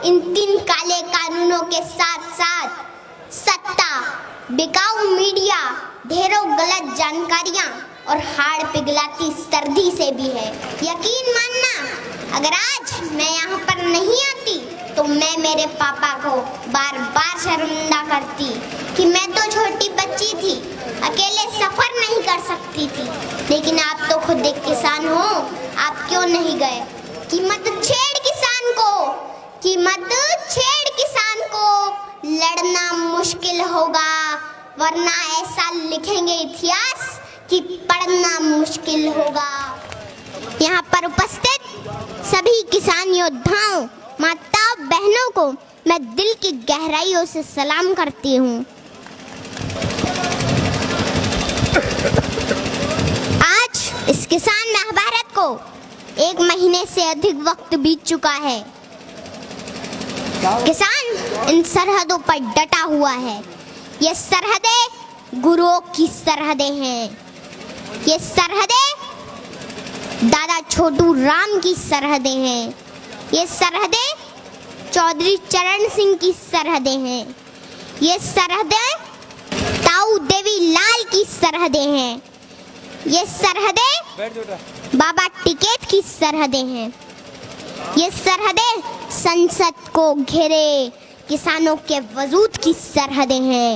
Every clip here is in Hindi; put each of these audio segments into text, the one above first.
इन 3 काले कानूनों के साथ साथ सत्ता, बिकाऊ मीडिया, ढेरों गलत जानकारियां और हाड़ पिघलाती सर्दी से भी है। यकीन मानना, अगर आज मैं यहाँ पर नहीं आती तो मैं मेरे पापा को बार बार शर्मिंदा करती कि मैं तो छोटी बच्ची थी, अकेले सफर नहीं कर सकती थी। लेकिन आप तो खुद एक किसान हो, आप क्यों नहीं गए? कीमत छेड़ किसान को, कीमत छेड़ किसान को, लड़ना मुश्किल होगा, वरना ऐसा लिखेंगे इतिहास कि पढ़ना मुश्किल होगा। यहाँ पर उपस्थित सभी किसान योद्धाओं, माताओं, बहनों को मैं दिल की गहराइयों से सलाम करती हूँ। आज इस किसान महाभारत को 1 महीने से अधिक वक्त बीत चुका है। किसान इन सरहदों पर डटा हुआ है। ये सरहदें गुरुओं की सरहदें हैं। ये सरहदें दादा छोटू राम की सरहदें हैं। ये सरहदें चौधरी चरण सिंह की सरहदें हैं। ये सरहदें ताऊ देवी लाल की सरहदें हैं। ये सरहदें बाबा टिकैत की सरहदें हैं। ये सरहदें संसद को घेरे किसानों के वजूद की सरहदें हैं।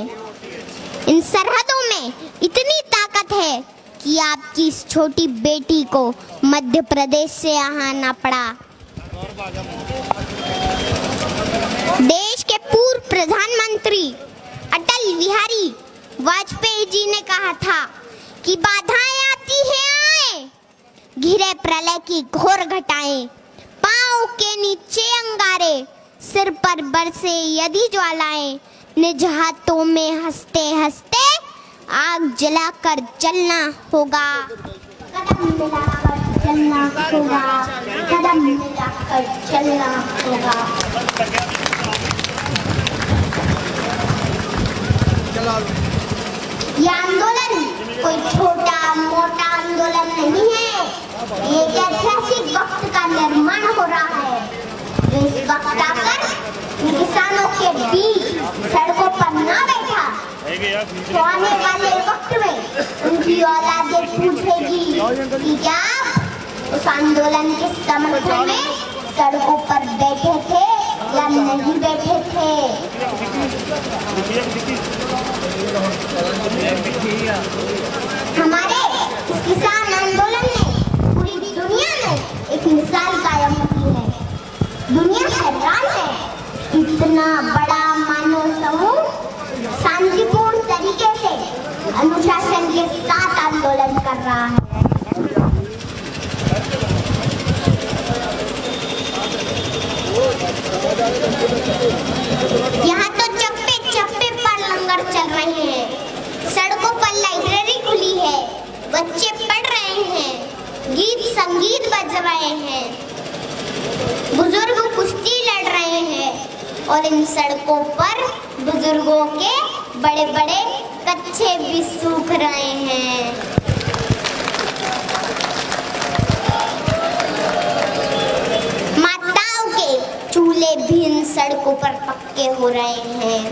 इन सरहदों में इतनी ताकत है कि आपकी इस छोटी बेटी को मध्य प्रदेश से यहाँ आना पड़ा। देश के पूर्व प्रधानमंत्री अटल बिहारी वाजपेयी जी ने कहा था कि बाधाएं आती हैं आए, घिरे प्रलय की घोर घटाएं, पांव के नीचे अंगारे, सिर पर बरसे यदि ज्वालाएं, निज हाथों में हंसते हंसते आग जलाकर चलना होगा। कदम मिलाकर चलना होगा, कदम मिलाकर चलना होगा। ये आंदोलन कोई छोटा मोटा आंदोलन नहीं है। ये एक ऐतिहासिक वक्त का निर्माण हो रहा है जो इस वक्त आकर किसानों के बीच सड़कों पर ना बैठा तो आने वाले वक्त में उनकी औलादें पूछेगी कि क्या उस आंदोलन के समर्थन में सड़कों पर बैठे थे या नहीं बैठे थे। हमारे इस किसान आंदोलन ने पूरी दुनिया में एक मिसाल कायम की है। दुनिया हैरान है, इतना बड़ा मानव समूह शांतिपूर्ण तरीके से अनुशासन के साथ आंदोलन कर रहा है। यहाँ तो चप्पे चप्पे पर लंगर चल रहे हैं, सड़कों पर लाइब्रेरी खुली है, बच्चे पढ़ रहे हैं, गीत संगीत बज रहे हैं, बुजुर्ग कुश्ती लड़ रहे हैं और इन सड़कों पर बुजुर्गों के बड़े बड़े कच्छे भी सूख रहे हैं। माताओं के चूल्हे भी इन सड़कों पर पक्के हो रहे हैं।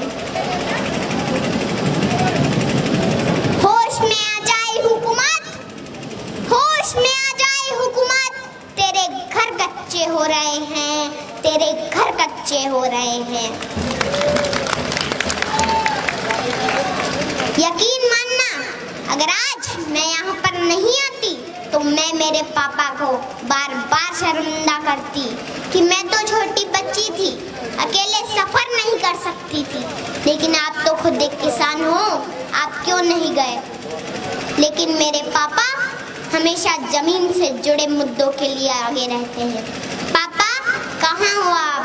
होश में आ जाए हुकूमत, होश में आ जाए हुकूमत, तेरे घर कच्चे हो रहे हैं, तेरे घर कच्चे हो रहे हैं। यकीन मानना, अगर आज मैं यहाँ पर नहीं आती तो मैं मेरे पापा को बार बार शर्मिंदा करती कि मैं तो छोटी बच्ची थी, अकेले सफर नहीं कर सकती थी। लेकिन आप तो खुद एक किसान हो, आप क्यों नहीं गए? लेकिन मेरे पापा हमेशा जमीन से जुड़े मुद्दों के लिए आगे रहते हैं। पापा कहाँ हो आप?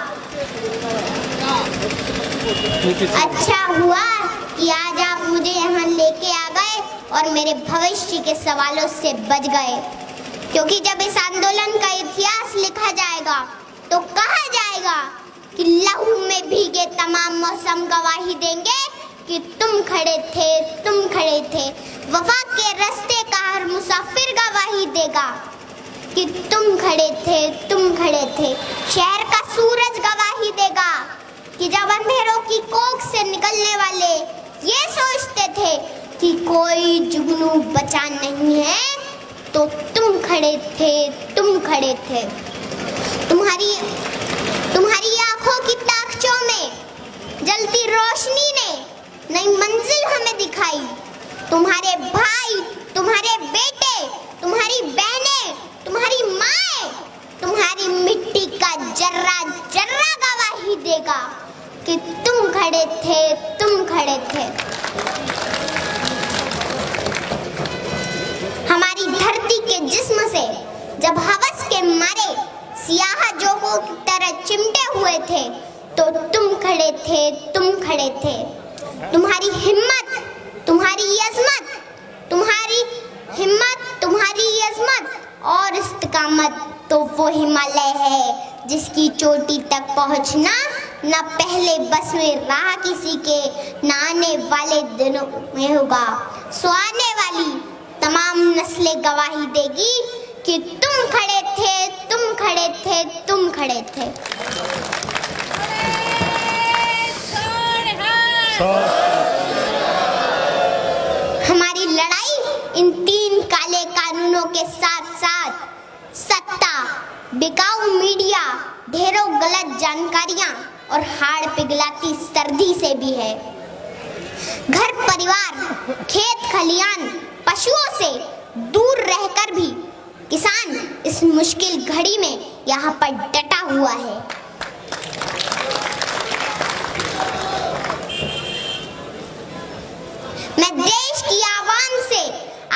अच्छा हुआ कि आज आप मुझे यहाँ लेके आ गए और मेरे भविष्य के सवालों से बच गए, क्योंकि जब इस आंदोलन का इतिहास लिखा जाएगा तो कहा जाएगा कि लहू में भीगे तमाम मौसम गवाही देंगे कि तुम खड़े थे, तुम खड़े थे। वफा के रास्ते का हर मुसाफिर गवाही देगा कि तुम खड़े थे, तुम खड़े थे। शहर का सूरज गवाही देगा नहीं है तो तुम खड़े थे, तुम खड़े थे। तुम्हारी आंखों की ताकचों में जलती रोशनी ने नई मंजिल हमें दिखाई। तुम्हारे भाई, तुम्हारे बेटे, तुम्हारी बहनें, तुम्हारी माएं, तुम्हारी मिट्टी का जर्रा जर्रा गवाही देगा कि तुम खड़े थे, तुम खड़े थे। हमारी धरती के जिस्म से जब हवस के मारे सियाह जोगों की तरह चिमटे हुए थे तो तुम खड़े थे, तुम खड़े थे। तुम्हारी हिम्मत, तुम्हारी अज़मत, तुम्हारी हिम्मत, तुम्हारी अज़मत और इस्तिकामत तो वो हिमालय है जिसकी चोटी तक पहुंचना न पहले बस में रहा किसी के, न आने वाले दिनों में होगा। सो आने वाली तमाम नस्लें गवाही देगी कि तुम खड़े थे, तुम खड़े थे, तुम खड़े थे। हमारी लड़ाई इन 3 काले कानूनों के साथ साथ सत्ता, बिकाऊ मीडिया, ढेरों गलत जानकारियां और हाड़ पिघलाती सर्दी से भी है। घर परिवार, खेत खलियान, पशुओं से दूर रहकर भी किसान इस मुश्किल घड़ी में यहाँ पर डटा हुआ है। मैं देश की आवाम से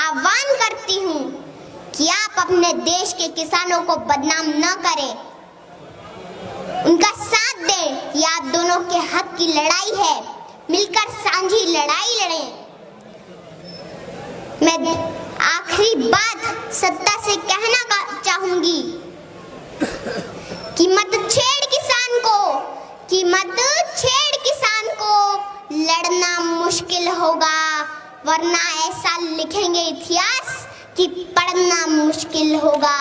आह्वान करती हूँ कि आप अपने देश के किसानों को बदनाम न करें, उनका साथ दें। ये आप दोनों के हक की लड़ाई है, मिलकर साझी लड़ाई लड़ें। मैं आखिरी बात सत्ता से कहना चाहूंगी कि मत छेड़ किसान को, कि मत छेड़ किसान को। लड़ना मुश्किल होगा वरना ऐसा लिखेंगे इतिहास कि पढ़ना मुश्किल होगा।